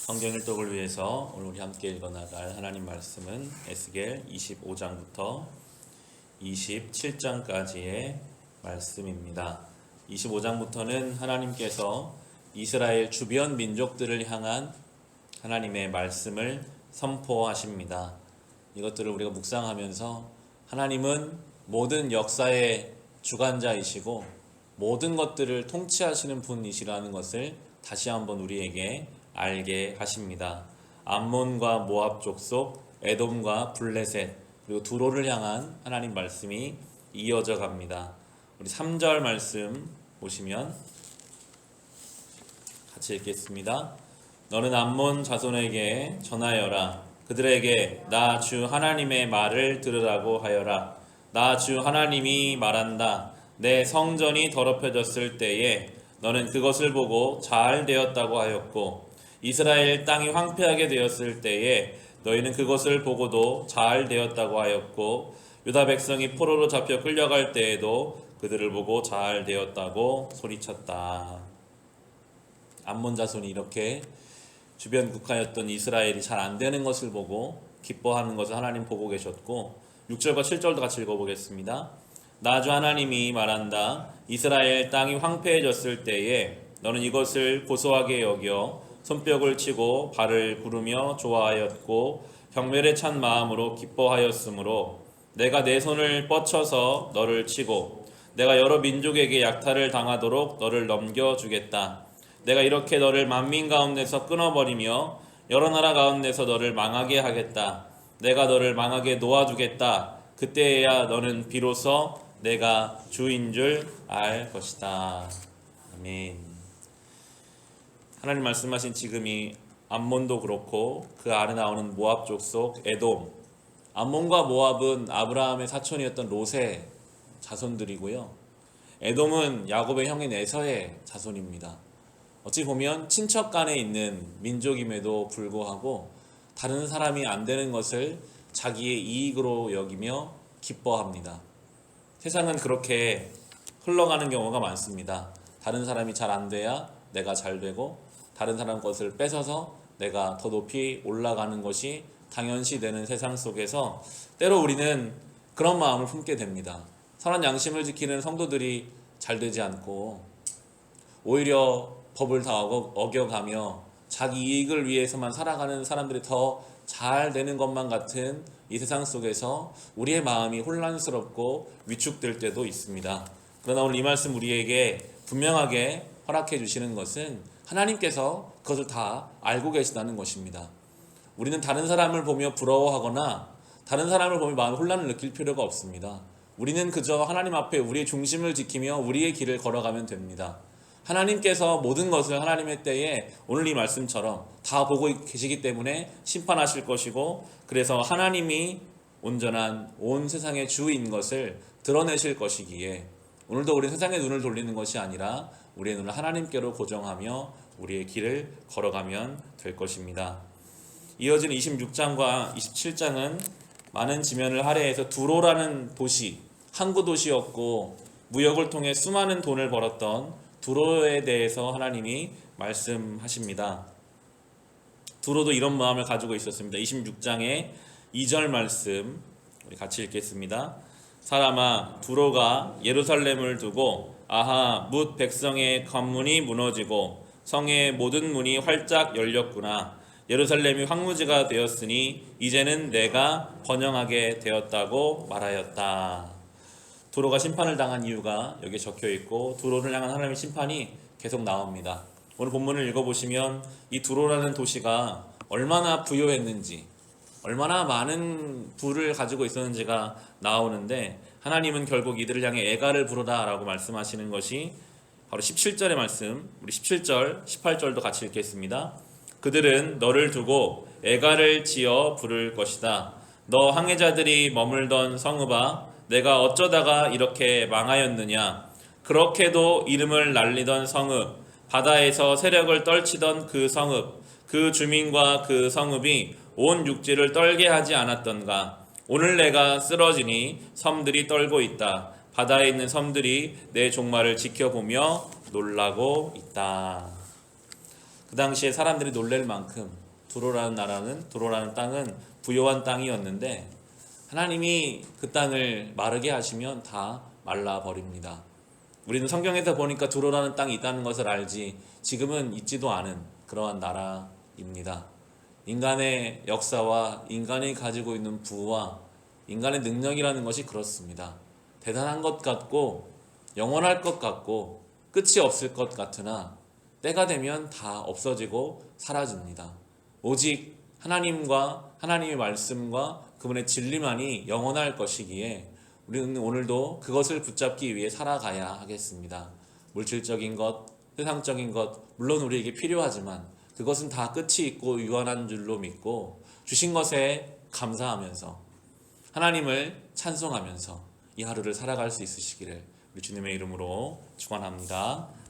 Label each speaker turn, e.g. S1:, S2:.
S1: 성경 일독을 위해서 오늘 우리 함께 읽어나갈 하나님 말씀은 에스겔 25장부터 27장까지의 말씀입니다. 25장부터는 하나님께서 이스라엘 주변 민족들을 향한 하나님의 말씀을 선포하십니다. 이것들을 우리가 묵상하면서 하나님은 모든 역사의 주관자이시고 모든 것들을 통치하시는 분이시라는 것을 다시 한번 우리에게 알게 하십니다. 암몬과 모압 족속, 에돔과 블레셋, 그리고 두로를 향한 하나님 말씀이 이어져 갑니다. 우리 3절 말씀 보시면 같이 읽겠습니다. 너는 암몬 자손에게 전하여라. 그들에게 나 주 하나님의 말을 들으라고 하여라. 나 주 하나님이 말한다. 내 성전이 더럽혀졌을 때에 너는 그것을 보고 잘 되었다고 하였고, 이스라엘 땅이 황폐하게 되었을 때에 너희는 그것을 보고도 잘 되었다고 하였고, 유다 백성이 포로로 잡혀 끌려갈 때에도 그들을 보고 잘 되었다고 소리쳤다. 암몬 자손이 이렇게 주변 국가였던 이스라엘이 잘 안되는 것을 보고 기뻐하는 것을 하나님 보고 계셨고, 6절과 7절도 같이 읽어보겠습니다. 나 주 하나님이 말한다. 이스라엘 땅이 황폐해졌을 때에 너는 이것을 고소하게 여겨 손뼉을 치고 발을 구르며 좋아하였고 경멸에 찬 마음으로 기뻐하였으므로 내가 내 손을 뻗쳐서 너를 치고 내가 여러 민족에게 약탈을 당하도록 너를 넘겨주겠다. 내가 이렇게 너를 만민 가운데서 끊어버리며 여러 나라 가운데서 너를 망하게 하겠다. 내가 너를 망하게 놓아주겠다. 그때야 너는 비로소 내가 주인 줄 알 것이다. 아멘. 하나님 말씀하신 지금이 암몬도 그렇고 그 아래 나오는 모압 족속 에돔, 암몬과 모압은 아브라함의 사촌이었던 롯의 자손들이고요. 에돔은 야곱의 형인 에서의 자손입니다. 어찌 보면 친척 간에 있는 민족임에도 불구하고 다른 사람이 안 되는 것을 자기의 이익으로 여기며 기뻐합니다. 세상은 그렇게 흘러가는 경우가 많습니다. 다른 사람이 잘 안 돼야 내가 잘 되고 다른 사람 것을 뺏어서 내가 더 높이 올라가는 것이 당연시 되는 세상 속에서 때로 우리는 그런 마음을 품게 됩니다. 선한 양심을 지키는 성도들이 잘 되지 않고 오히려 법을 다 어겨가며 자기 이익을 위해서만 살아가는 사람들이 더 잘 되는 것만 같은 이 세상 속에서 우리의 마음이 혼란스럽고 위축될 때도 있습니다. 그러나 오늘 이 말씀 우리에게 분명하게 허락해 주시는 것은 하나님께서 그것을 다 알고 계시다는 것입니다. 우리는 다른 사람을 보며 부러워하거나 다른 사람을 보며 마음 혼란을 느낄 필요가 없습니다. 우리는 그저 하나님 앞에 우리의 중심을 지키며 우리의 길을 걸어가면 됩니다. 하나님께서 모든 것을 하나님의 때에 오늘 이 말씀처럼 다 보고 계시기 때문에 심판하실 것이고, 그래서 하나님이 온전한 온 세상의 주인 것을 드러내실 것이기에 오늘도 우리 세상의 눈을 돌리는 것이 아니라 우리의 눈을 하나님께로 고정하며 우리의 길을 걸어가면 될 것입니다. 이어지는 26장과 27장은 많은 지면을 할애해서 두로라는 도시, 항구 도시였고 무역을 통해 수많은 돈을 벌었던 두로에 대해서 하나님이 말씀하십니다. 두로도 이런 마음을 가지고 있었습니다. 26장의 2절 말씀 우리 같이 읽겠습니다. 사람아, 두로가 예루살렘을 두고 아하, 뭇 백성의 관문이 무너지고 성의 모든 문이 활짝 열렸구나. 예루살렘이 황무지가 되었으니 이제는 내가 번영하게 되었다고 말하였다. 두로가 심판을 당한 이유가 여기에 적혀 있고 두로를 향한 하나님의 심판이 계속 나옵니다. 오늘 본문을 읽어보시면 이 두로라는 도시가 얼마나 부유했는지, 얼마나 많은 부를 가지고 있었는지가 나오는데, 하나님은 결국 이들을 향해 애가를 부르라 라고 말씀하시는 것이 바로 17절의 말씀, 우리 17절, 18절도 같이 읽겠습니다. 그들은 너를 두고 애가를 지어 부를 것이다. 너 항해자들이 머물던 성읍아, 내가 어쩌다가 이렇게 망하였느냐. 그렇게도 이름을 날리던 성읍, 바다에서 세력을 떨치던 그 성읍, 그 주민과 그 성읍이 온 육지를 떨게 하지 않았던가. 오늘 내가 쓰러지니 섬들이 떨고 있다. 바다에 있는 섬들이 내 종말을 지켜보며 놀라고 있다. 그 당시에 사람들이 놀랄 만큼 두로라는 땅은 부요한 땅이었는데 하나님이 그 땅을 마르게 하시면 다 말라버립니다. 우리는 성경에서 보니까 두로라는 땅이 있다는 것을 알지 지금은 있지도 않은 그러한 나라입니다. 인간의 역사와 인간이 가지고 있는 부와 인간의 능력이라는 것이 그렇습니다. 대단한 것 같고 영원할 것 같고 끝이 없을 것 같으나 때가 되면 다 없어지고 사라집니다. 오직 하나님과 하나님의 말씀과 그분의 진리만이 영원할 것이기에 우리는 오늘도 그것을 붙잡기 위해 살아가야 하겠습니다. 물질적인 것, 세상적인 것 물론 우리에게 필요하지만 그것은 다 끝이 있고 유한한 줄로 믿고 주신 것에 감사하면서 하나님을 찬송하면서 이 하루를 살아갈 수 있으시기를 우리 주님의 이름으로 축원합니다.